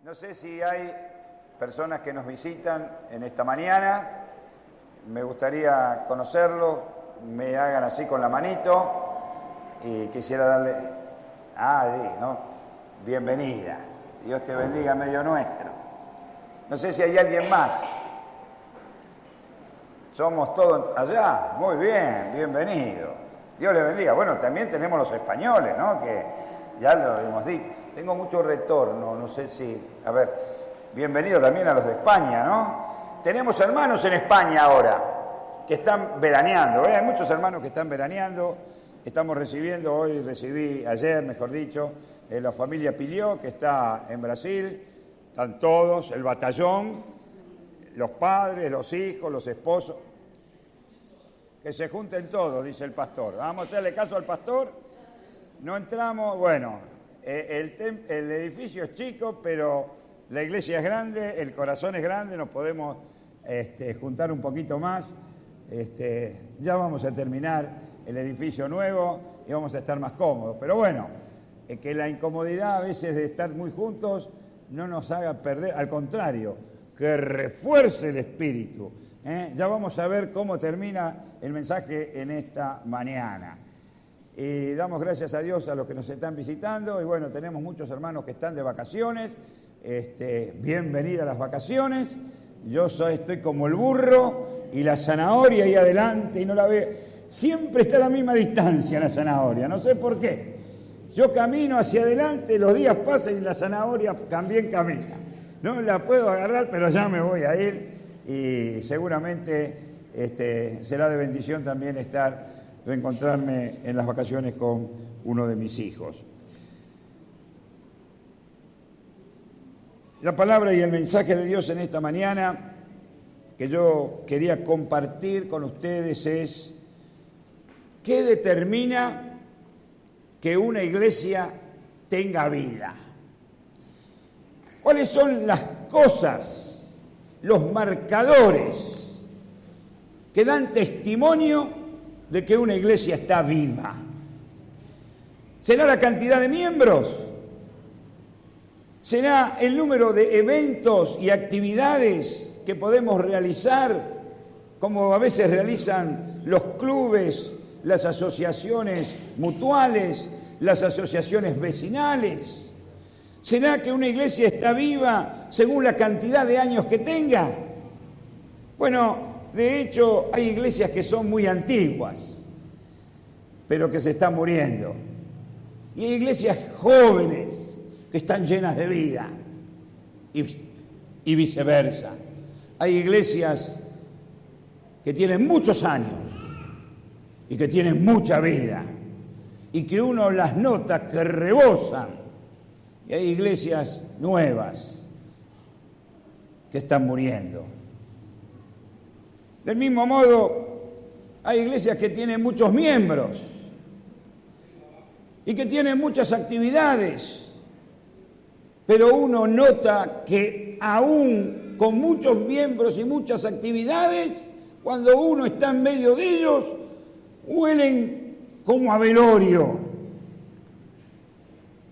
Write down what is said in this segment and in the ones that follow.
No sé si hay personas que nos visitan en esta mañana. Me gustaría conocerlos, me hagan así con la manito y quisiera darle... sí, ¿no? Bienvenida. Dios te bendiga en medio nuestro. No sé si hay alguien más. Somos todos allá. Muy bien, bienvenido. Dios le bendiga. Bueno, también tenemos los españoles, ¿no? Que ya lo hemos dicho. Tengo mucho retorno, no sé si... A ver, bienvenido también a los de España, ¿no? Tenemos hermanos en España ahora, que están veraneando, ¿eh? Hay muchos hermanos que están veraneando. Estamos recibiendo, ayer, mejor dicho, la familia Pilió, que está en Brasil. Están todos, el batallón, los padres, los hijos, los esposos. Que se junten todos, dice el pastor. Vamos a hacerle caso al pastor. No entramos, bueno, el edificio es chico, pero la iglesia es grande, el corazón es grande, nos podemos juntar un poquito más. Ya vamos a terminar el edificio nuevo y vamos a estar más cómodos. Pero bueno, que la incomodidad a veces de estar muy juntos no nos haga perder, al contrario, que refuerce el espíritu. Ya vamos a ver cómo termina el mensaje en esta mañana. Y damos gracias a Dios a los que nos están visitando. Y bueno, tenemos muchos hermanos que están de vacaciones. Bienvenida a las vacaciones. Yo estoy como el burro y la zanahoria ahí adelante y no la veo. Siempre está a la misma distancia la zanahoria, no sé por qué. Yo camino hacia adelante, los días pasan y la zanahoria también camina. No la puedo agarrar, pero ya me voy a ir y seguramente será de bendición también reencontrarme en las vacaciones con uno de mis hijos. La palabra y el mensaje de Dios en esta mañana que yo quería compartir con ustedes es: ¿qué determina que una iglesia tenga vida? ¿Cuáles son las cosas, los marcadores que dan testimonio de que una iglesia está viva? ¿Será la cantidad de miembros? ¿Será el número de eventos y actividades que podemos realizar, como a veces realizan los clubes, las asociaciones mutuales, las asociaciones vecinales? ¿Será que una iglesia está viva según la cantidad de años que tenga? Bueno, de hecho, hay iglesias que son muy antiguas, pero que se están muriendo. Y hay iglesias jóvenes que están llenas de vida. Y viceversa. Hay iglesias que tienen muchos años y que tienen mucha vida. Y que uno las nota que rebosan. Y hay iglesias nuevas que están muriendo. Del mismo modo, hay iglesias que tienen muchos miembros y que tienen muchas actividades, pero uno nota que aún con muchos miembros y muchas actividades, cuando uno está en medio de ellos, huelen como a velorio,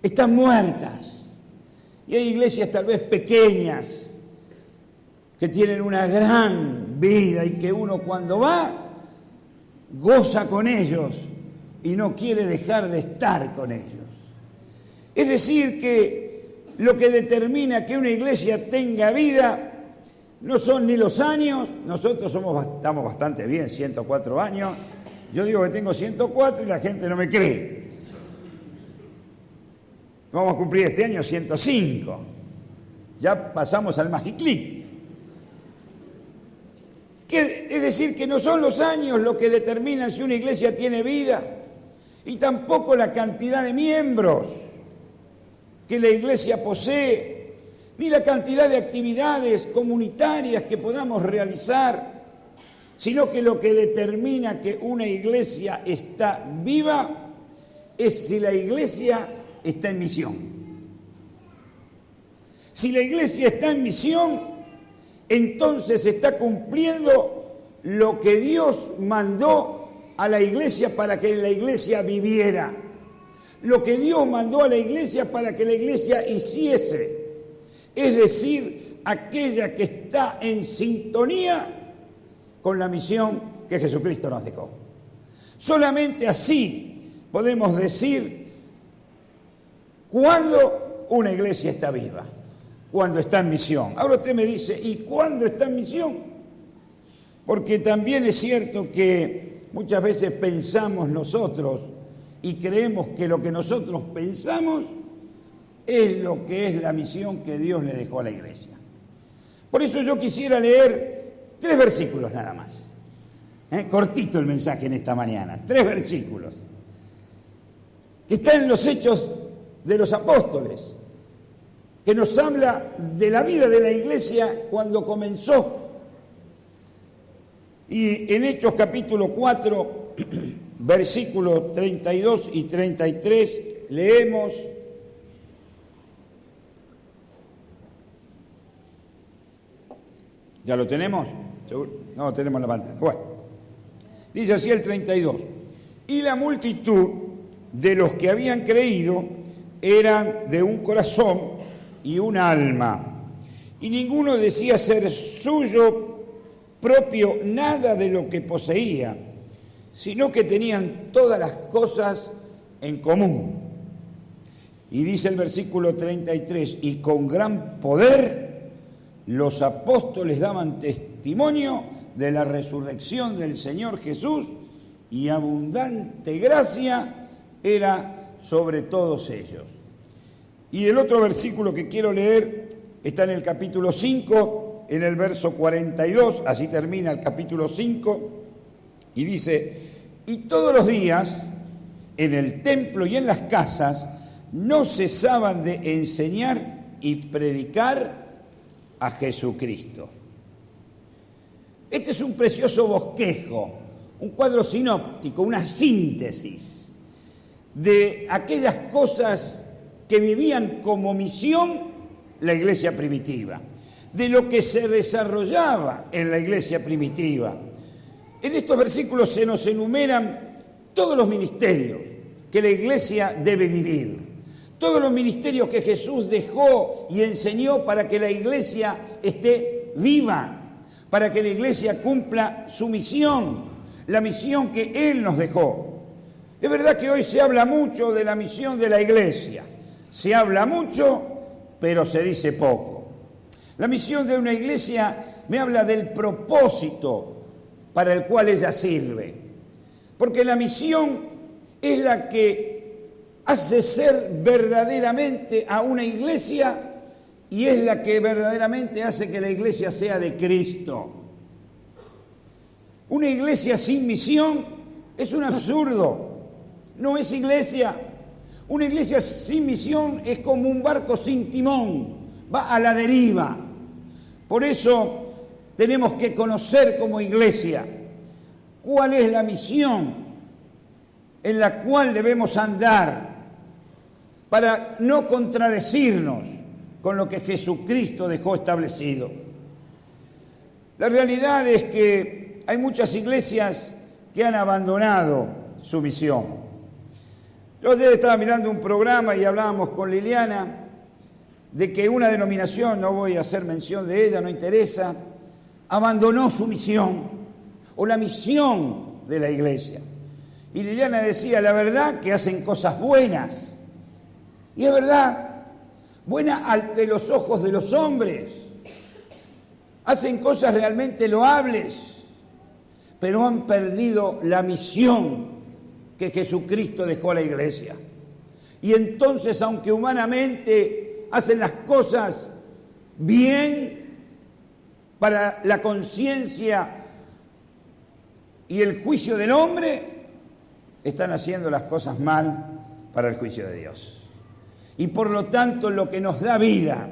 están muertas. Y hay iglesias tal vez pequeñas que tienen una gran vida y que uno cuando va goza con ellos y no quiere dejar de estar con ellos. Es decir, que lo que determina que una iglesia tenga vida no son ni los años. Nosotros estamos bastante bien, 104 años. Yo digo que tengo 104 y la gente no me cree. Vamos a cumplir este año 105. Ya pasamos al Magiclic. Es decir, que no son los años lo que determinan si una iglesia tiene vida, y tampoco la cantidad de miembros que la iglesia posee, ni la cantidad de actividades comunitarias que podamos realizar, sino que lo que determina que una iglesia está viva es si la iglesia está en misión. Si la iglesia está en misión, entonces está cumpliendo lo que Dios mandó a la iglesia para que la iglesia viviera. Lo que Dios mandó a la iglesia para que la iglesia hiciese. es decir, aquella que está en sintonía con la misión que Jesucristo nos dejó. Solamente así podemos decir cuándo una iglesia está viva, cuando está en misión. Ahora usted me dice, ¿y cuándo está en misión? Porque también es cierto que muchas veces pensamos nosotros y creemos que lo que nosotros pensamos es lo que es la misión que Dios le dejó a la iglesia. Por eso yo quisiera leer 3 versículos nada más. Cortito el mensaje en esta mañana, 3 versículos. Que están en los Hechos de los Apóstoles, que nos habla de la vida de la iglesia cuando comenzó. Y en Hechos capítulo 4, versículos 32 y 33, leemos: ¿ya lo tenemos? ¿Seguro? No, tenemos la pantalla. Bueno, dice así el 32. Y la multitud de los que habían creído eran de un corazón y un alma, y ninguno decía ser suyo propio nada de lo que poseía, sino que tenían todas las cosas en común. Y dice el versículo 33, y con gran poder los apóstoles daban testimonio de la resurrección del Señor Jesús, y abundante gracia era sobre todos ellos. Y el otro versículo que quiero leer está en el capítulo 5, en el verso 42, así termina el capítulo 5, y dice: y todos los días en el templo y en las casas no cesaban de enseñar y predicar a Jesucristo. Este es un precioso bosquejo, un cuadro sinóptico, una síntesis de aquellas cosas que vivían como misión la iglesia primitiva, de lo que se desarrollaba en la iglesia primitiva. En estos versículos se nos enumeran todos los ministerios que la iglesia debe vivir, todos los ministerios que Jesús dejó y enseñó para que la iglesia esté viva, para que la iglesia cumpla su misión, la misión que Él nos dejó. Es verdad que hoy se habla mucho de la misión de la iglesia, se habla mucho, pero se dice poco. La misión de una iglesia me habla del propósito para el cual ella sirve, porque la misión es la que hace ser verdaderamente a una iglesia y es la que verdaderamente hace que la iglesia sea de Cristo. Una iglesia sin misión es un absurdo, no es iglesia. Una iglesia sin misión es como un barco sin timón, va a la deriva. Por eso tenemos que conocer como iglesia cuál es la misión en la cual debemos andar para no contradecirnos con lo que Jesucristo dejó establecido. La realidad es que hay muchas iglesias que han abandonado su misión. Yo ayer estaba mirando un programa y hablábamos con Liliana de que una denominación, no voy a hacer mención de ella, no interesa, abandonó su misión o la misión de la iglesia. Y Liliana decía, la verdad que hacen cosas buenas. Y es verdad, buenas ante los ojos de los hombres. Hacen cosas realmente loables, pero han perdido la misión que Jesucristo dejó a la iglesia. Y entonces, aunque humanamente hacen las cosas bien para la conciencia y el juicio del hombre, están haciendo las cosas mal para el juicio de Dios. Y por lo tanto, lo que nos da vida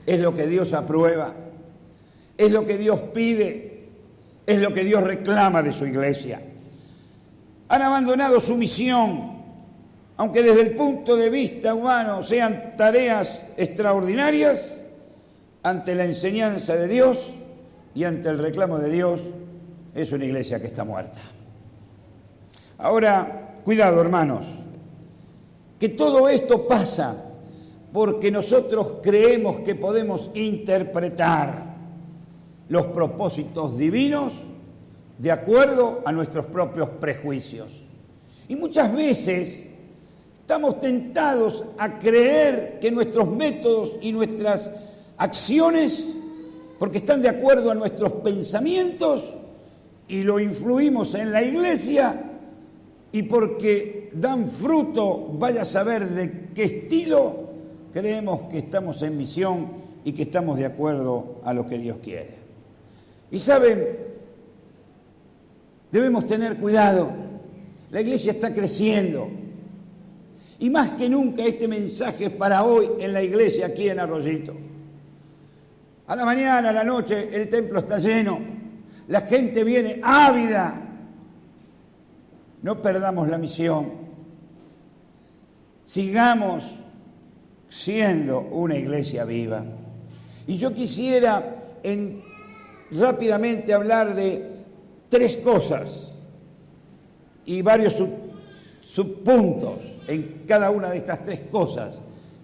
es lo que Dios aprueba, es lo que Dios pide, es lo que Dios reclama de su iglesia. Han abandonado su misión, aunque desde el punto de vista humano sean tareas extraordinarias, ante la enseñanza de Dios y ante el reclamo de Dios, es una iglesia que está muerta. Ahora, cuidado, hermanos, que todo esto pasa porque nosotros creemos que podemos interpretar los propósitos divinos de acuerdo a nuestros propios prejuicios. Y muchas veces estamos tentados a creer que nuestros métodos y nuestras acciones, porque están de acuerdo a nuestros pensamientos, y lo influimos en la iglesia, y porque dan fruto, vaya a saber de qué estilo, creemos que estamos en misión y que estamos de acuerdo a lo que Dios quiere. Y saben, debemos tener cuidado. La iglesia está creciendo. Y más que nunca este mensaje es para hoy en la iglesia aquí en Arroyito. A la mañana, a la noche, el templo está lleno. La gente viene ávida. No perdamos la misión. Sigamos siendo una iglesia viva. Y yo quisiera rápidamente hablar de 3 cosas y varios subpuntos en cada una de estas 3 cosas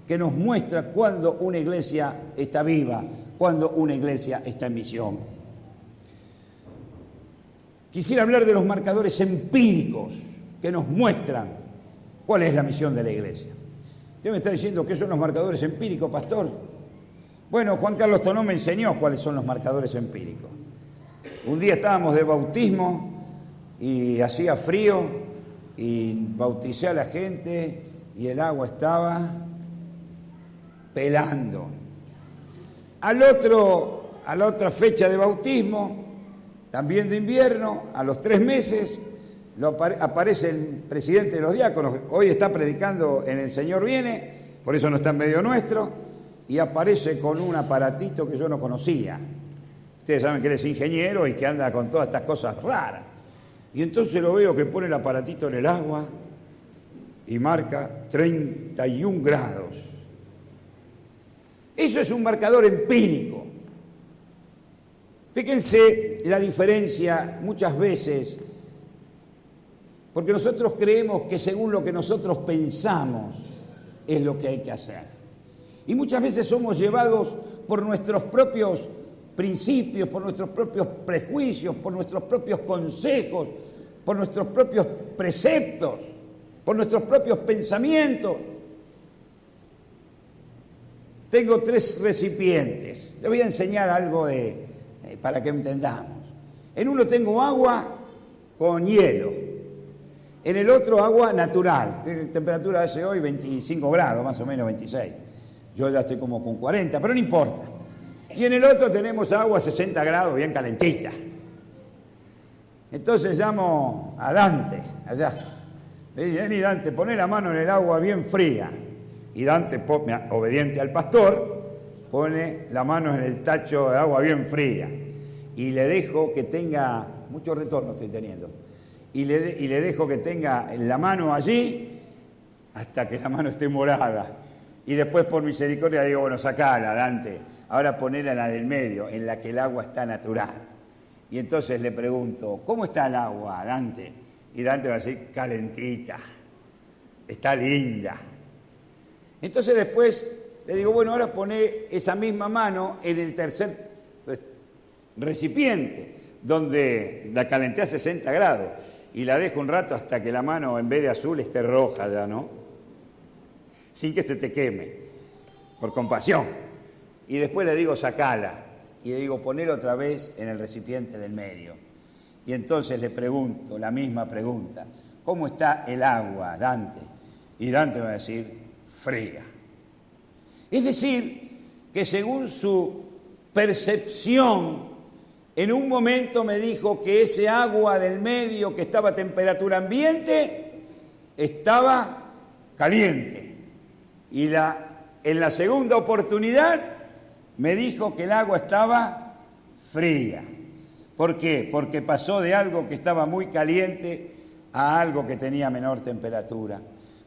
que nos muestra cuando una iglesia está viva, cuando una iglesia está en misión. Quisiera hablar de los marcadores empíricos que nos muestran cuál es la misión de la iglesia. Usted me está diciendo que son los marcadores empíricos, pastor. Bueno, Juan Carlos Tonó me enseñó cuáles son los marcadores empíricos. Un día estábamos de bautismo y hacía frío y bauticé a la gente y el agua estaba pelando. A la otra fecha de bautismo, también de invierno, a los 3 meses, aparece el presidente de los diáconos. Hoy está predicando en El Señor Viene, por eso no está en medio nuestro, y aparece con un aparatito que yo no conocía. Ustedes saben que él es ingeniero y que anda con todas estas cosas raras. Y entonces lo veo que pone el aparatito en el agua y marca 31 grados. Eso es un marcador empírico. Fíjense la diferencia muchas veces, porque nosotros creemos que según lo que nosotros pensamos es lo que hay que hacer. Y muchas veces somos llevados por nuestros propios principios, por nuestros propios prejuicios, por nuestros propios consejos, por nuestros propios preceptos, por nuestros propios pensamientos. Tengo 3 recipientes. Les voy a enseñar algo para que entendamos. En uno tengo agua con hielo. En el otro agua natural. ¿Qué temperatura hace hoy? 25 grados, más o menos 26. Yo ya estoy como con 40, pero no importa. Y en el otro tenemos agua a 60 grados, bien calentita. Entonces llamo a Dante, allá. Le digo, vení Dante, poné la mano en el agua bien fría. Y Dante, obediente al pastor, pone la mano en el tacho de agua bien fría. Y le dejo que tenga, mucho retorno estoy teniendo, y le dejo que tenga la mano allí hasta que la mano esté morada. Y después, por misericordia, digo, bueno, sacala, Dante. Ahora ponela en la del medio, en la que el agua está natural. Y entonces le pregunto, ¿cómo está el agua, Dante? Y Dante va a decir, calentita, está linda. Entonces después le digo, bueno, ahora poné esa misma mano en el tercer recipiente, donde la calenté a 60 grados, y la dejo un rato hasta que la mano, en vez de azul, esté roja ya, ¿no? Sin que se te queme, por compasión. Y después le digo, sacala. Y le digo, ponelo otra vez en el recipiente del medio. Y entonces le pregunto, la misma pregunta, ¿cómo está el agua, Dante? Y Dante va a decir, fría. Es decir, que según su percepción, en un momento me dijo que ese agua del medio que estaba a temperatura ambiente estaba caliente. Y en la segunda oportunidad me dijo que el agua estaba fría. ¿Por qué? Porque pasó de algo que estaba muy caliente a algo que tenía menor temperatura.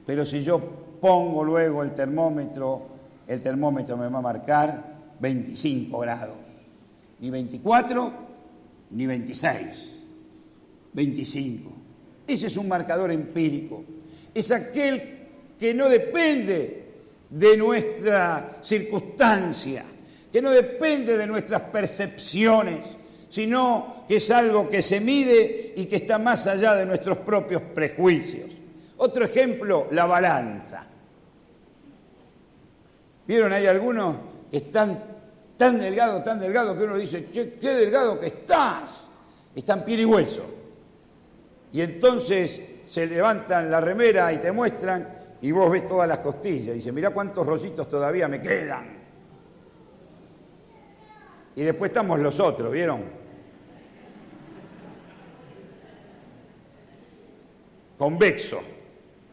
Pero si yo pongo luego el termómetro me va a marcar 25 grados. Ni 24, ni 26. 25. Ese es un marcador empírico. Es aquel que no depende de nuestra circunstancia, que no depende de nuestras percepciones, sino que es algo que se mide y que está más allá de nuestros propios prejuicios. Otro ejemplo, la balanza. ¿Vieron? Hay algunos que están tan delgados que uno dice, che, qué delgado que estás. Están piel y hueso. Y entonces se levantan la remera y te muestran y vos ves todas las costillas. Y dices, mirá cuántos rollitos todavía me quedan. Y después estamos los otros, ¿vieron? Convexo,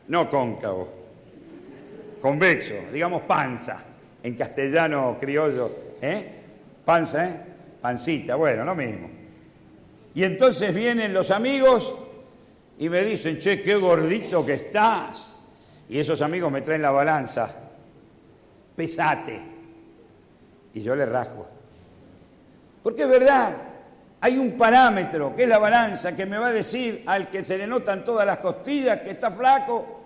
no cóncavo. Convexo, digamos panza, en castellano criollo, Panza, pancita, bueno, lo mismo. Y entonces vienen los amigos y me dicen, che, qué gordito que estás. Y esos amigos me traen la balanza, pesate. Y yo le rasgo. Porque es verdad, hay un parámetro, que es la balanza, que me va a decir al que se le notan todas las costillas que está flaco,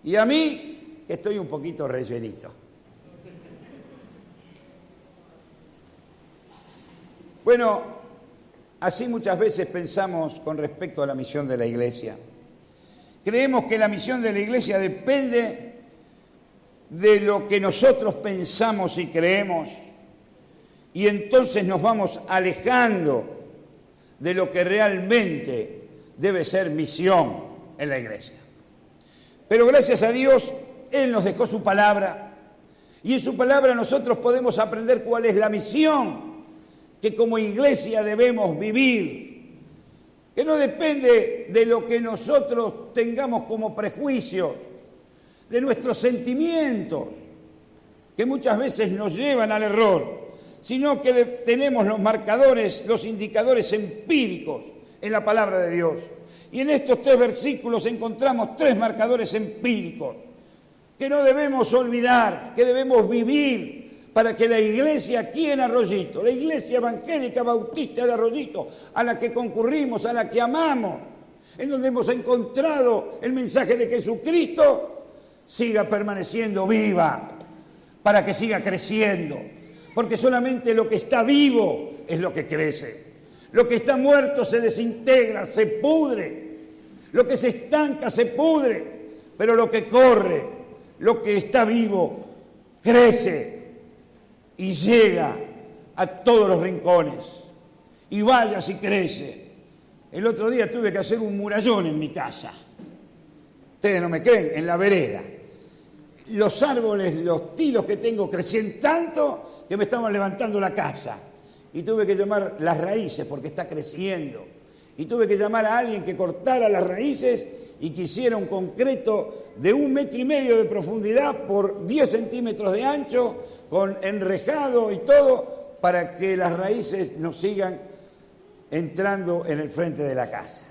y a mí que estoy un poquito rellenito. Bueno, así muchas veces pensamos con respecto a la misión de la Iglesia. Creemos que la misión de la Iglesia depende de lo que nosotros pensamos y creemos, y entonces nos vamos alejando de lo que realmente debe ser misión en la Iglesia. Pero gracias a Dios, Él nos dejó su palabra, y en su palabra nosotros podemos aprender cuál es la misión que como Iglesia debemos vivir, que no depende de lo que nosotros tengamos como prejuicios, de nuestros sentimientos, que muchas veces nos llevan al error, sino que tenemos los marcadores, los indicadores empíricos en la palabra de Dios. Y en estos 3 versículos encontramos 3 marcadores empíricos que no debemos olvidar, que debemos vivir para que la iglesia aquí en Arroyito, la iglesia evangélica bautista de Arroyito, a la que concurrimos, a la que amamos, en donde hemos encontrado el mensaje de Jesucristo, siga permaneciendo viva, para que siga creciendo. Porque solamente lo que está vivo es lo que crece. Lo que está muerto se desintegra, se pudre. Lo que se estanca se pudre. Pero lo que corre, lo que está vivo, crece y llega a todos los rincones. Y vaya si crece. El otro día tuve que hacer un murallón en mi casa. Ustedes no me creen, en la vereda. Los árboles, los tilos que tengo crecían tanto que me estaban levantando la casa. Y tuve que llamar las raíces porque está creciendo. Y tuve que llamar a alguien que cortara las raíces y que hiciera un concreto de 1,5 metros de profundidad por 10 centímetros de ancho, con enrejado y todo, para que las raíces no sigan entrando en el frente de la casa.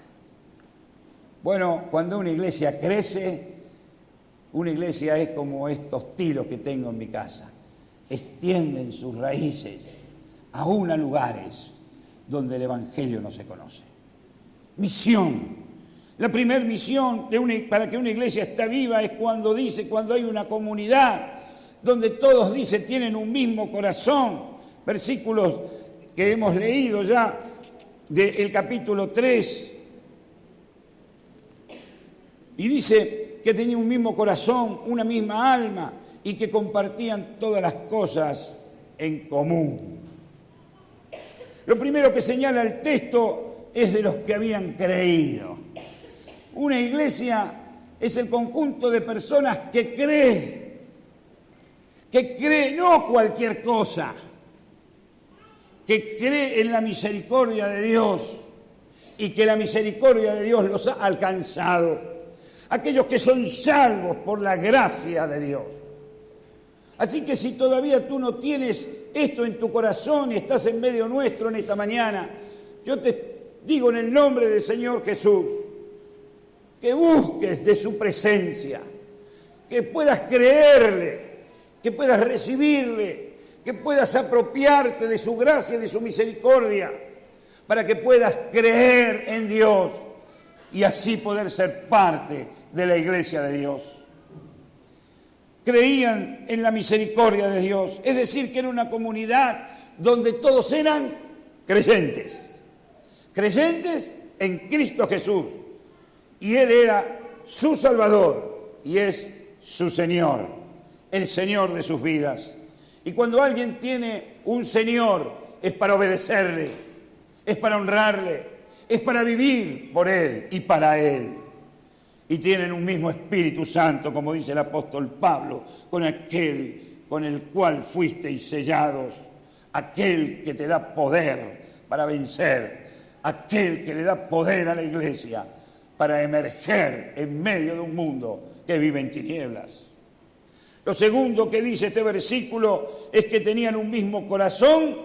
Bueno, cuando una iglesia crece, una iglesia es como estos tilos que tengo en mi casa. Extienden sus raíces aún a lugares donde el Evangelio no se conoce. Misión. La primera misión para que una iglesia esté viva es cuando hay una comunidad donde todos tienen un mismo corazón. Versículos que hemos leído ya del capítulo 3. Y dice que tenían un mismo corazón, una misma alma y que compartían todas las cosas en común. Lo primero que señala el texto es de los que habían creído. Una iglesia es el conjunto de personas que cree no cualquier cosa, que cree en la misericordia de Dios y que la misericordia de Dios los ha alcanzado. Aquellos que son salvos por la gracia de Dios. Así que si todavía tú no tienes esto en tu corazón y estás en medio nuestro en esta mañana, yo te digo en el nombre del Señor Jesús, que busques de su presencia, que puedas creerle, que puedas recibirle, que puedas apropiarte de su gracia y de su misericordia, para que puedas creer en Dios y así poder ser parte de la iglesia de Dios. creían en la misericordia de Dios. Es decir, que era una comunidad donde todos eran creyentes. Creyentes en Cristo Jesús. Y Él era su Salvador y es su Señor, el Señor de sus vidas. Y cuando alguien tiene un Señor, es para obedecerle, es para honrarle, es para vivir por Él y para Él. Y tienen un mismo Espíritu Santo, como dice el apóstol Pablo, con aquel con el cual fuisteis sellados, aquel que te da poder para vencer, aquel que le da poder a la iglesia para emerger en medio de un mundo que vive en tinieblas. Lo segundo que dice este versículo es que tenían un mismo corazón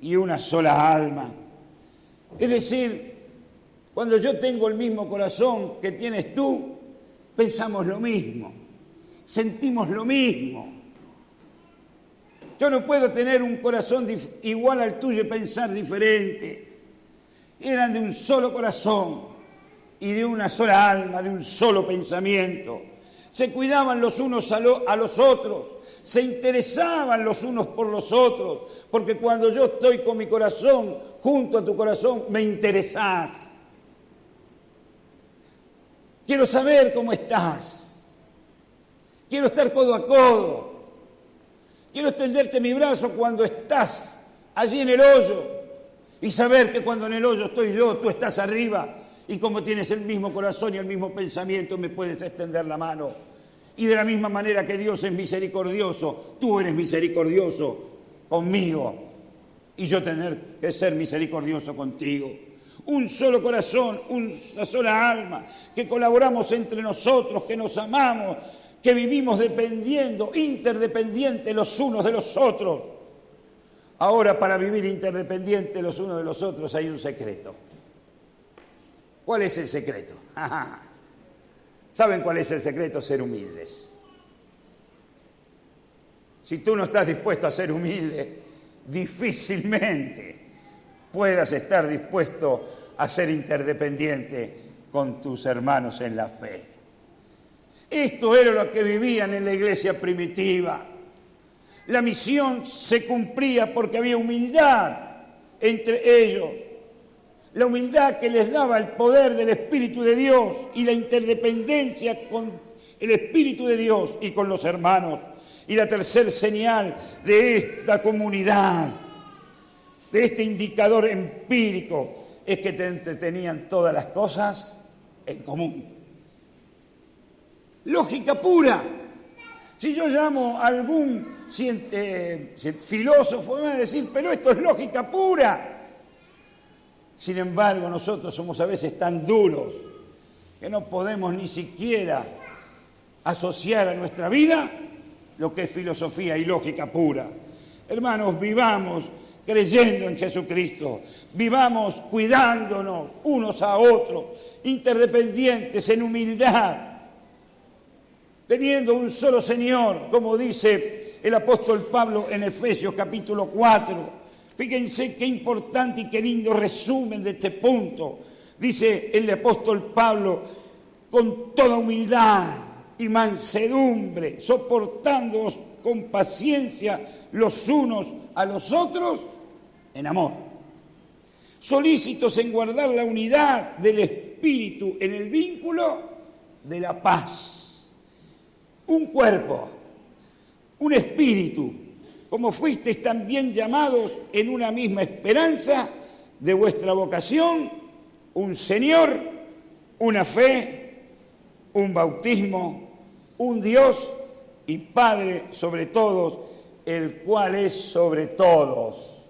y una sola alma. Es decir, cuando yo tengo el mismo corazón que tienes tú, pensamos lo mismo, sentimos lo mismo. Yo no puedo tener un corazón igual al tuyo y pensar diferente. Eran de un solo corazón y de una sola alma, de un solo pensamiento. Se cuidaban los unos a los otros, se interesaban los unos por los otros, porque cuando yo estoy con mi corazón junto a tu corazón, me interesás. Quiero saber cómo estás. Quiero estar codo a codo. Quiero extenderte mi brazo cuando estás allí en el hoyo y saber que cuando en el hoyo estoy yo, tú estás arriba y como tienes el mismo corazón y el mismo pensamiento, me puedes extender la mano. Y de la misma manera que Dios es misericordioso, tú eres misericordioso conmigo y yo tener que ser misericordioso contigo. Un solo corazón, una sola alma, que colaboramos entre nosotros, que nos amamos, que vivimos dependiendo, interdependientes los unos de los otros. Ahora, para vivir interdependientes los unos de los otros hay un secreto. ¿Cuál es el secreto? ¿Saben cuál es el secreto? Ser humildes. Si tú no estás dispuesto a ser humilde, difícilmente puedas estar dispuesto a ser interdependiente con tus hermanos en la fe. Esto era lo que vivían en la iglesia primitiva. La misión se cumplía porque había humildad entre ellos. La humildad que les daba el poder del Espíritu de Dios y la interdependencia con el Espíritu de Dios y con los hermanos. Y la tercera señal de esta comunidad, de este indicador empírico, es que tenían todas las cosas en común. Lógica pura. Si yo llamo a algún filósofo, me va a decir, pero esto es lógica pura. Sin embargo, nosotros somos a veces tan duros que no podemos ni siquiera asociar a nuestra vida lo que es filosofía y lógica pura. Hermanos, vivamos creyendo en Jesucristo, vivamos cuidándonos unos a otros, interdependientes en humildad, teniendo un solo Señor, como dice el apóstol Pablo en Efesios capítulo 4. Fíjense qué importante y qué lindo resumen de este punto. Dice el apóstol Pablo, con toda humildad y mansedumbre, soportándoos con paciencia los unos a los otros en amor. Solícitos en guardar la unidad del Espíritu en el vínculo de la paz. Un cuerpo, un espíritu, como fuisteis también llamados en una misma esperanza de vuestra vocación, un Señor, una fe, un bautismo, un Dios y Padre sobre todos, el cual es sobre todos,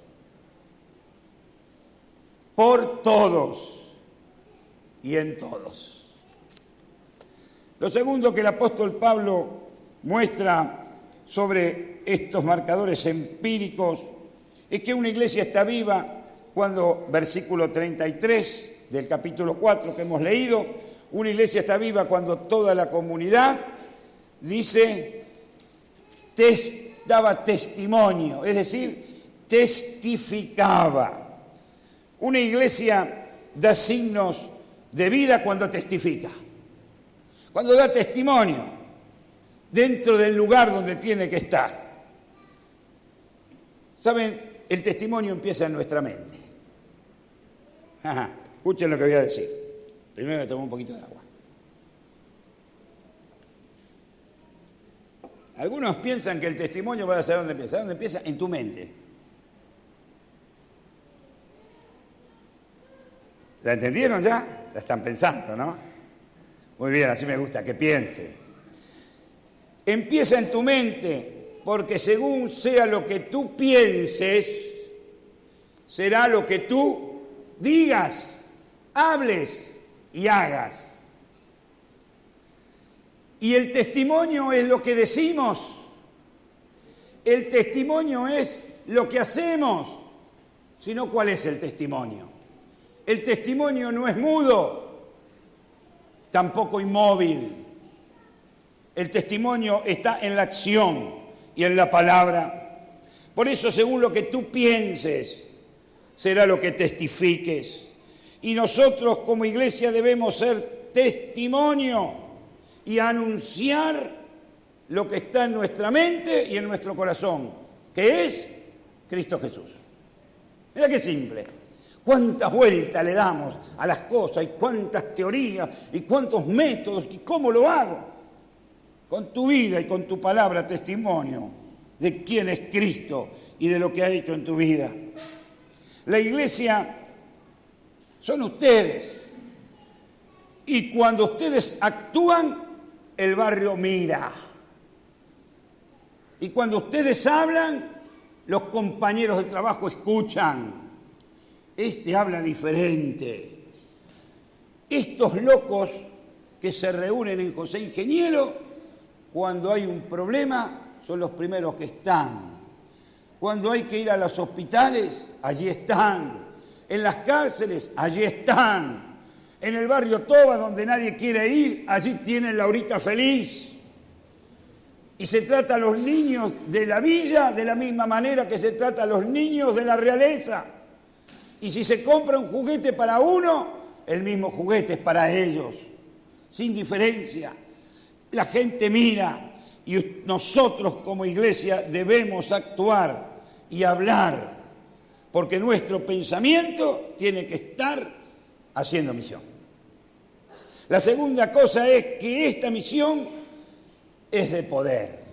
por todos y en todos. Lo segundo que el apóstol Pablo muestra sobre estos marcadores empíricos es que una iglesia está viva cuando, versículo 33 del capítulo 4 que hemos leído, una iglesia está viva cuando toda la comunidad, dice, daba testimonio, es decir, testificaba. Una iglesia da signos de vida cuando testifica, cuando da testimonio. dentro del lugar donde tiene que estar. ¿Saben? El testimonio empieza en nuestra mente. Escuchen lo que voy a decir. Primero me tomo un poquito de agua. Algunos piensan que el testimonio va a saber dónde empieza. ¿Saben dónde empieza? En tu mente. ¿La entendieron ya? La están pensando, ¿no? Muy bien, así me gusta que piensen. Empieza en tu mente, porque según sea lo que tú pienses, será lo que tú digas, hables y hagas. Y el testimonio es lo que decimos. El testimonio es lo que hacemos. Si no, ¿cuál es el testimonio? El testimonio no es mudo, tampoco inmóvil. El testimonio está en la acción y en la palabra. Por eso, según lo que tú pienses, será lo que testifiques. Y nosotros como iglesia debemos ser testimonio y anunciar lo que está en nuestra mente y en nuestro corazón, que es Cristo Jesús. Mira qué simple. Cuántas vueltas le damos a las cosas y cuántas teorías y cuántos métodos y cómo lo hago. Con tu vida y con tu palabra testimonio de quién es Cristo y de lo que ha hecho en tu vida. La iglesia son ustedes. Y cuando ustedes actúan, el barrio mira. Y cuando ustedes hablan, los compañeros de trabajo escuchan. Este habla diferente. Estos locos que se reúnen en José Ingeniero, cuando hay un problema, son los primeros que están. Cuando hay que ir a los hospitales, allí están. En las cárceles, allí están. En el barrio Toba, donde nadie quiere ir, allí tienen la horita feliz. Y se trata a los niños de la villa de la misma manera que se trata a los niños de la realeza. Y si se compra un juguete para uno, el mismo juguete es para ellos, sin diferencia. La gente mira y nosotros como iglesia debemos actuar y hablar, porque nuestro pensamiento tiene que estar haciendo misión. La segunda cosa es que esta misión es de poder,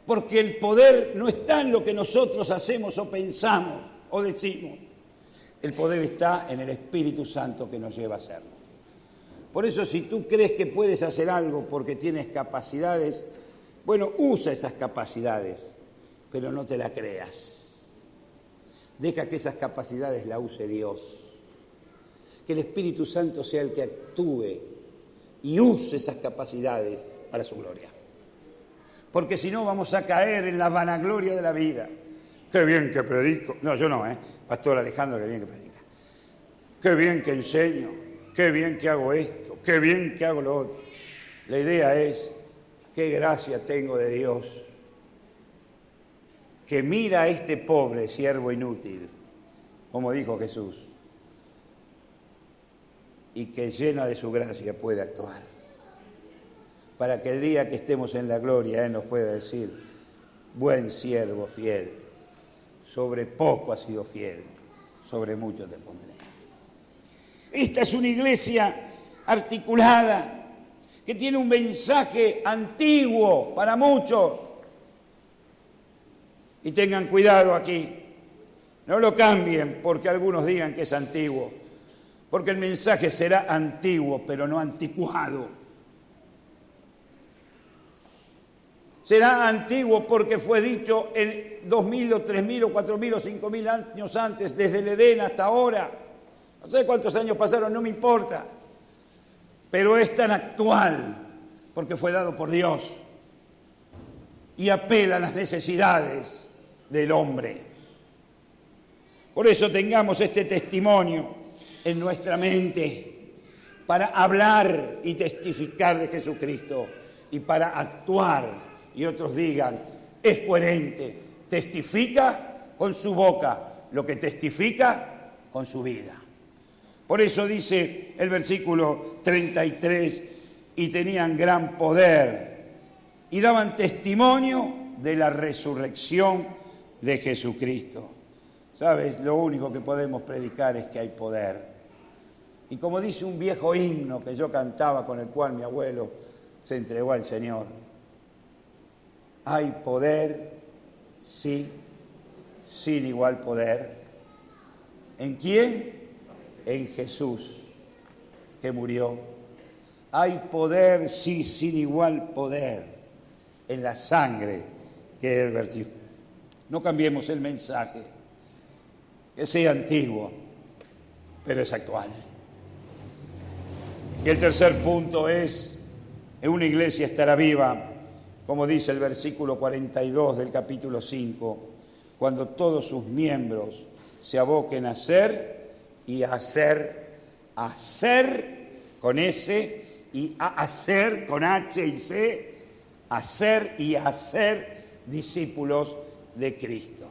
porque el poder no está en lo que nosotros hacemos o pensamos o decimos. El poder está en el Espíritu Santo que nos lleva a hacerlo. Por eso, si tú crees que puedes hacer algo porque tienes capacidades, bueno, usa esas capacidades, pero no te la creas. Deja que esas capacidades las use Dios. Que el Espíritu Santo sea el que actúe y use esas capacidades para su gloria. Porque si no vamos a caer en la vanagloria de la vida. Qué bien que predico. No, yo no, Pastor Alejandro, qué bien que predica. Qué bien que enseño. Qué bien que hago esto. Qué bien que hago lo otro. La idea es, qué gracia tengo de Dios, que mira a este pobre siervo inútil, como dijo Jesús, y que llena de su gracia puede actuar. Para que el día que estemos en la gloria, Él nos pueda decir, buen siervo fiel, sobre poco has sido fiel, sobre mucho te pondré. Esta es una iglesia articulada, que tiene un mensaje antiguo para muchos. Y tengan cuidado aquí, no lo cambien porque algunos digan que es antiguo, porque el mensaje será antiguo, pero no anticuado. Será antiguo porque fue dicho en 2000 o 3000 o 4000 o 5000 años antes, desde el Edén hasta ahora. No sé cuántos años pasaron, no me importa. Pero es tan actual porque fue dado por Dios y apela a las necesidades del hombre. Por eso tengamos este testimonio en nuestra mente para hablar y testificar de Jesucristo y para actuar. Y otros digan, es coherente, testifica con su boca lo que testifica con su vida. Por eso dice el versículo 33, y tenían gran poder y daban testimonio de la resurrección de Jesucristo. ¿Sabes? Lo único que podemos predicar es que hay poder. Y como dice un viejo himno que yo cantaba, con el cual mi abuelo se entregó al Señor, hay poder, sí, sin igual poder. ¿En quién? En Jesús, que murió. Hay poder, sí, sin igual poder, en la sangre que Él vertió. No cambiemos el mensaje, que sea antiguo, pero es actual. Y el tercer punto es, en una iglesia estará viva, como dice el versículo 42 del capítulo 5, cuando todos sus miembros se aboquen a hacer y a hacer con S y a hacer con H y C, hacer y hacer discípulos de Cristo.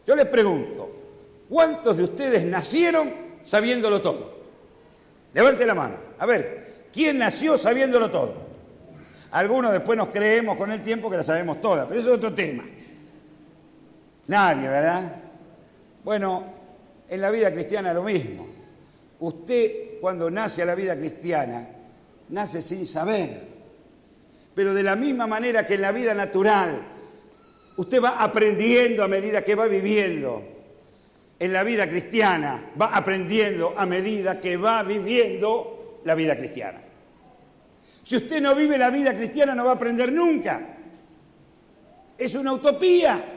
Yo les pregunto, ¿cuántos de ustedes nacieron sabiéndolo todo? Levante la mano. A ver, ¿quién nació sabiéndolo todo? Algunos después nos creemos con el tiempo que la sabemos todas, pero eso es otro tema. Nadie, ¿verdad? Bueno, en la vida cristiana lo mismo. Usted, cuando nace a la vida cristiana, nace sin saber. Pero de la misma manera que en la vida natural, usted va aprendiendo a medida que va viviendo. En la vida cristiana va aprendiendo a medida que va viviendo la vida cristiana. Si usted no vive la vida cristiana, no va a aprender nunca. Es una utopía.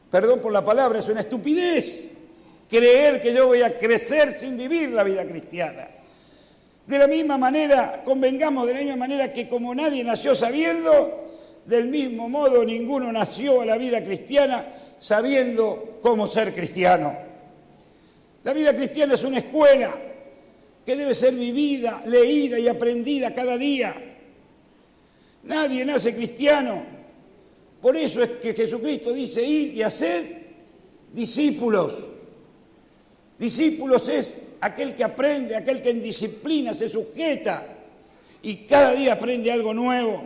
Perdón por la palabra, es una estupidez creer que yo voy a crecer sin vivir la vida cristiana. De la misma manera, convengamos de la misma manera que como nadie nació sabiendo, del mismo modo ninguno nació a la vida cristiana sabiendo cómo ser cristiano. La vida cristiana es una escuela que debe ser vivida, leída y aprendida cada día. Nadie nace cristiano. Por eso es que Jesucristo dice: id y haced discípulos. Discípulos es aquel que aprende, aquel que en disciplina se sujeta y cada día aprende algo nuevo.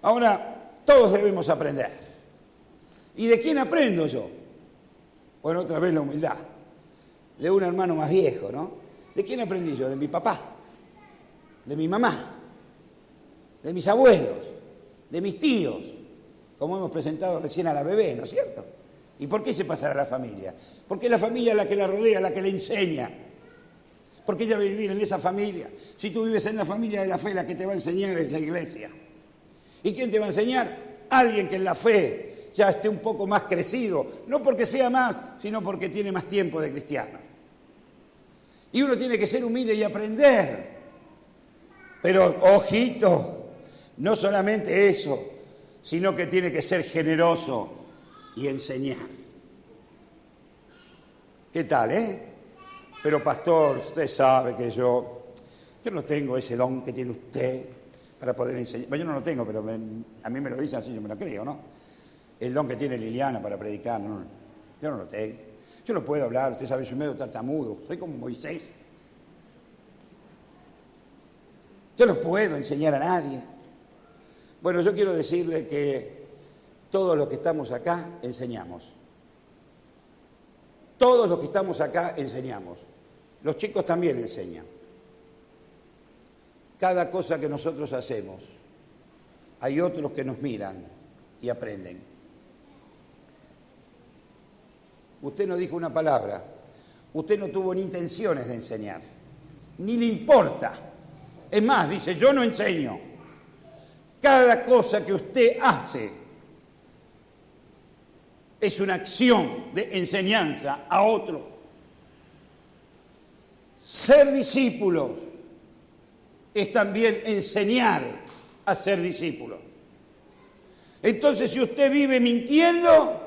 Ahora, todos debemos aprender. ¿Y de quién aprendo yo? Bueno, otra vez la humildad. De un hermano más viejo, ¿no? ¿De quién aprendí yo? De mi papá, de mi mamá, de mis abuelos, de mis tíos, como hemos presentado recién a la bebé, ¿no es cierto? ¿Y por qué se pasará a la familia? Porque la familia es la que la rodea, la que le enseña. Porque ella va a vivir en esa familia. Si tú vives en la familia de la fe, la que te va a enseñar es la iglesia. ¿Y quién te va a enseñar? Alguien que en la fe ya esté un poco más crecido, no porque sea más, sino porque tiene más tiempo de cristiano. Y uno tiene que ser humilde y aprender. Pero, ojito, no solamente eso, sino que tiene que ser generoso y enseñar. ¿Qué tal, Pero pastor, usted sabe que yo no tengo ese don que tiene usted para poder enseñar. Bueno, yo no lo tengo, pero a mí me lo dicen así, yo me lo creo, ¿no? El don que tiene Liliana para predicar, no, yo no lo tengo. Yo no puedo hablar, usted sabe, soy medio tartamudo, soy como Moisés. Yo no puedo enseñar a nadie. Bueno, yo quiero decirle que todos los que estamos acá enseñamos. Todos los que estamos acá enseñamos. Los chicos también enseñan. Cada cosa que nosotros hacemos, hay otros que nos miran y aprenden. Usted no dijo una palabra, usted no tuvo ni intenciones de enseñar, ni le importa. Es más, dice, yo no enseño. Cada cosa que usted hace es una acción de enseñanza a otro. Ser discípulo es también enseñar a ser discípulo. Entonces, si usted vive mintiendo,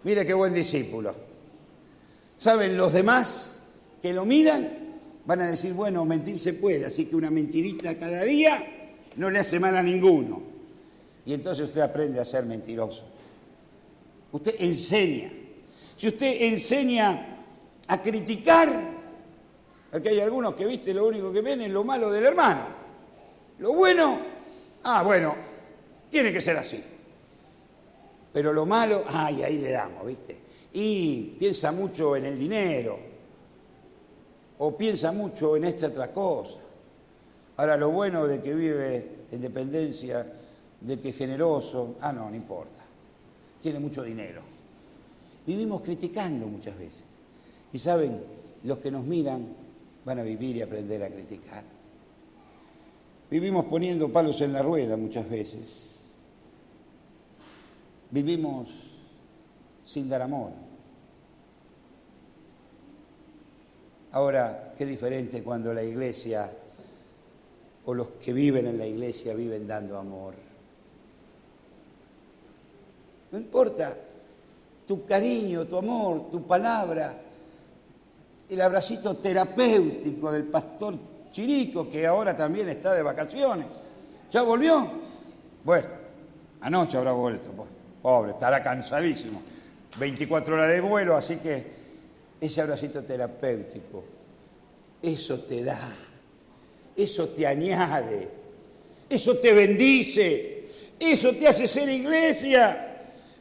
mire qué buen discípulo. ¿Saben? Los demás que lo miran van a decir, bueno, mentir se puede, así que una mentirita cada día no le hace mal a ninguno. Y entonces usted aprende a ser mentiroso. Usted enseña. Si usted enseña a criticar, Aquí hay algunos que, viste, lo único que ven es lo malo del hermano. Lo bueno, bueno, tiene que ser así. Pero lo malo, y ahí le damos, viste. Y piensa mucho en el dinero, o piensa mucho en esta otra cosa. Ahora, lo bueno de que vive en dependencia, de que es generoso, no importa. Tiene mucho dinero. Vivimos criticando muchas veces. Y saben, los que nos miran van a vivir y aprender a criticar. Vivimos poniendo palos en la rueda muchas veces. Vivimos sin dar amor. Ahora, qué diferente cuando la iglesia o los que viven en la iglesia viven dando amor. No importa tu cariño, tu amor, tu palabra, el abracito terapéutico del pastor Chirico, que ahora también está de vacaciones. ¿Ya volvió? Bueno, anoche habrá vuelto, pobre, estará cansadísimo. 24 horas de vuelo, así que ese abracito terapéutico, eso te da, eso te añade, eso te bendice, eso te hace ser iglesia.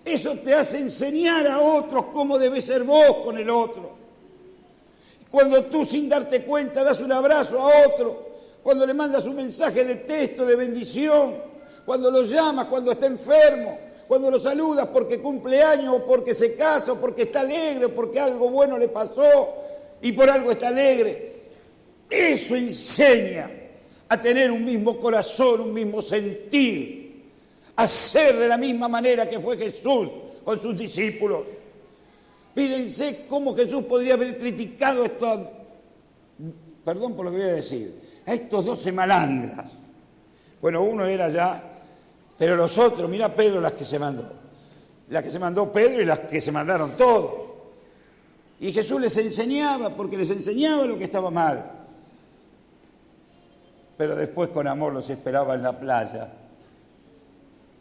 Eso te hace enseñar a otros cómo debes ser vos con el otro. Cuando tú sin darte cuenta das un abrazo a otro, cuando le mandas un mensaje de texto, de bendición, cuando lo llamas, cuando está enfermo, cuando lo saludas porque cumple años o porque se casa o porque está alegre o porque algo bueno le pasó y por algo está alegre. Eso enseña a tener un mismo corazón, un mismo sentir. Hacer de la misma manera que fue Jesús con sus discípulos. Fíjense cómo Jesús podría haber criticado perdón por lo que voy a decir, a estos 12 malandras. Bueno, uno era ya, pero los otros, mira Pedro las que se mandó. Las que se mandó Pedro y las que se mandaron todos. Y Jesús les enseñaba, porque les enseñaba lo que estaba mal. Pero después con amor los esperaba en la playa,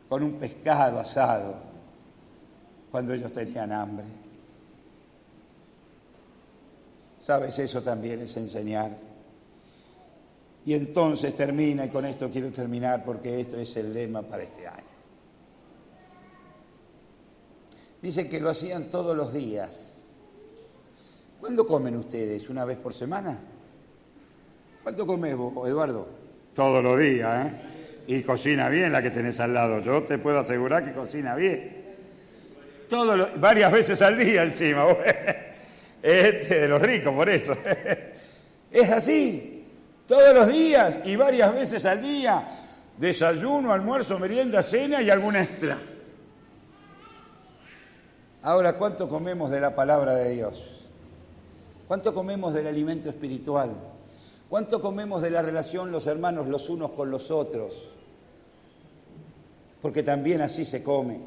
con un pescado asado, cuando ellos tenían hambre. ¿Sabes? Eso también es enseñar. Y entonces termina, y con esto quiero terminar, porque esto es el lema para este año. Dice que lo hacían todos los días. ¿Cuándo comen ustedes? ¿Una vez por semana? ¿Cuánto comés vos, Eduardo? Todos los días, ¿eh? Y cocina bien la que tenés al lado. Yo te puedo asegurar que cocina bien. Varias veces al día encima. Es de los ricos, por eso. Es así. Todos los días y varias veces al día. Desayuno, almuerzo, merienda, cena y algún extra. Ahora, ¿cuánto comemos de la palabra de Dios? ¿Cuánto comemos del alimento espiritual? ¿Cuánto comemos de la relación los hermanos los unos con los otros? Porque también así se come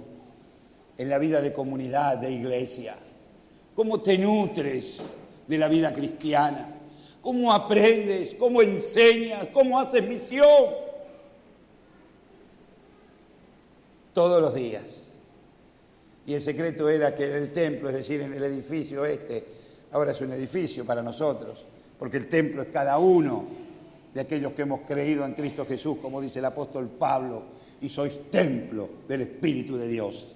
en la vida de comunidad, de iglesia. ¿Cómo te nutres de la vida cristiana? ¿Cómo aprendes? ¿Cómo enseñas? ¿Cómo haces misión? Todos los días. Y el secreto era que el templo, es decir, en el edificio ahora es un edificio para nosotros, porque el templo es cada uno de aquellos que hemos creído en Cristo Jesús, como dice el apóstol Pablo, y sois templo del Espíritu de Dios.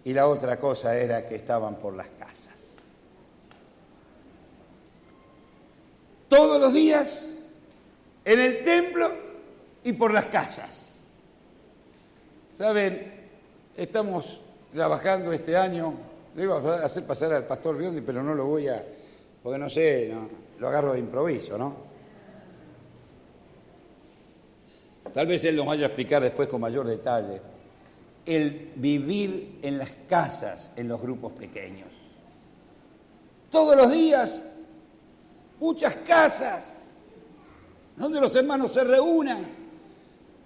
Y la otra cosa era que estaban por las casas. Todos los días en el templo y por las casas. ¿Saben? Estamos trabajando este año, le iba a hacer pasar al pastor Biondi, pero no lo voy a, porque no sé, no, lo agarro de improviso, ¿no? Tal vez él nos vaya a explicar después con mayor detalle. El vivir en las casas, en los grupos pequeños. Todos los días, muchas casas, donde los hermanos se reúnan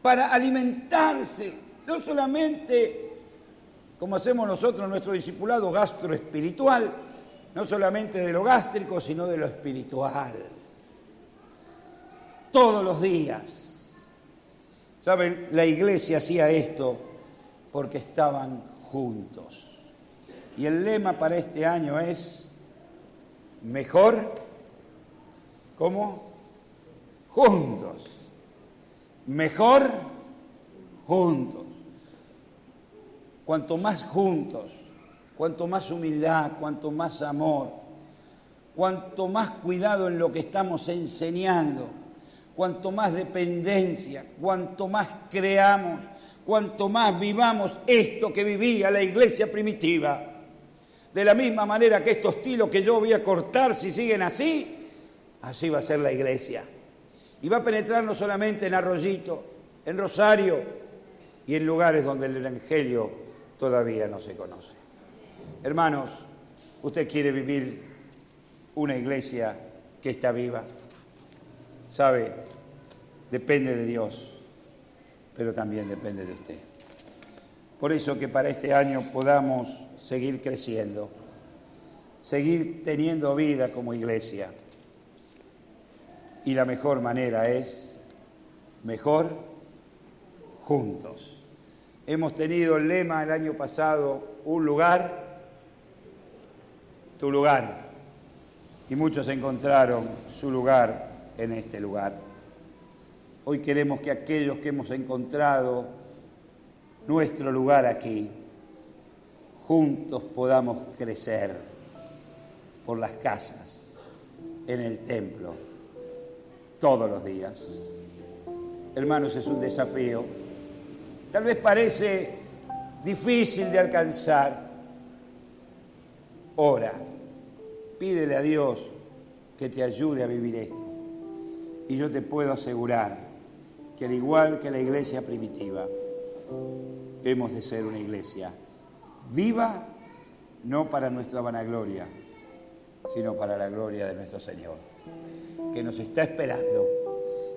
para alimentarse, no solamente como hacemos nosotros nuestro discipulado gastroespiritual, no solamente de lo gástrico, sino de lo espiritual. Todos los días. ¿Saben? La iglesia hacía esto porque estaban juntos. Y el lema para este año es mejor ¿Cómo? Juntos. Mejor juntos. Cuanto más juntos, cuanto más humildad, cuanto más amor, cuanto más cuidado en lo que estamos enseñando, cuanto más dependencia, cuanto más creamos, cuanto más vivamos esto que vivía la iglesia primitiva. De la misma manera que estos tilos que yo voy a cortar, si siguen así, así va a ser la iglesia. Y va a penetrar no solamente en Arroyito, en Rosario y en lugares donde el Evangelio todavía no se conoce. Hermanos, ¿usted quiere vivir una iglesia que está viva? ¿Sabe? Depende de Dios, pero también depende de usted. Por eso que para este año podamos seguir creciendo, seguir teniendo vida como iglesia. Y la mejor manera es mejor juntos. Hemos tenido el lema el año pasado, un lugar, tu lugar. Y muchos encontraron su lugar en este lugar. Hoy queremos que aquellos que hemos encontrado nuestro lugar aquí, juntos podamos crecer por las casas, en el templo, todos los días. Hermanos, es un desafío. Tal vez parece difícil de alcanzar. Ora, pídele a Dios que te ayude a vivir esto. Y yo te puedo asegurar que al igual que la iglesia primitiva, hemos de ser una iglesia viva, no para nuestra vanagloria, sino para la gloria de nuestro Señor, que nos está esperando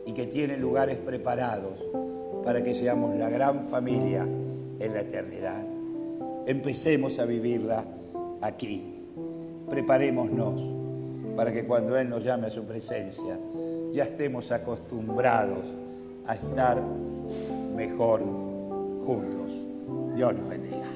y que tiene lugares preparados para que seamos la gran familia en la eternidad. Empecemos a vivirla aquí. Preparémonos para que cuando Él nos llame a su presencia, ya estemos acostumbrados a estar mejor juntos. Dios nos bendiga.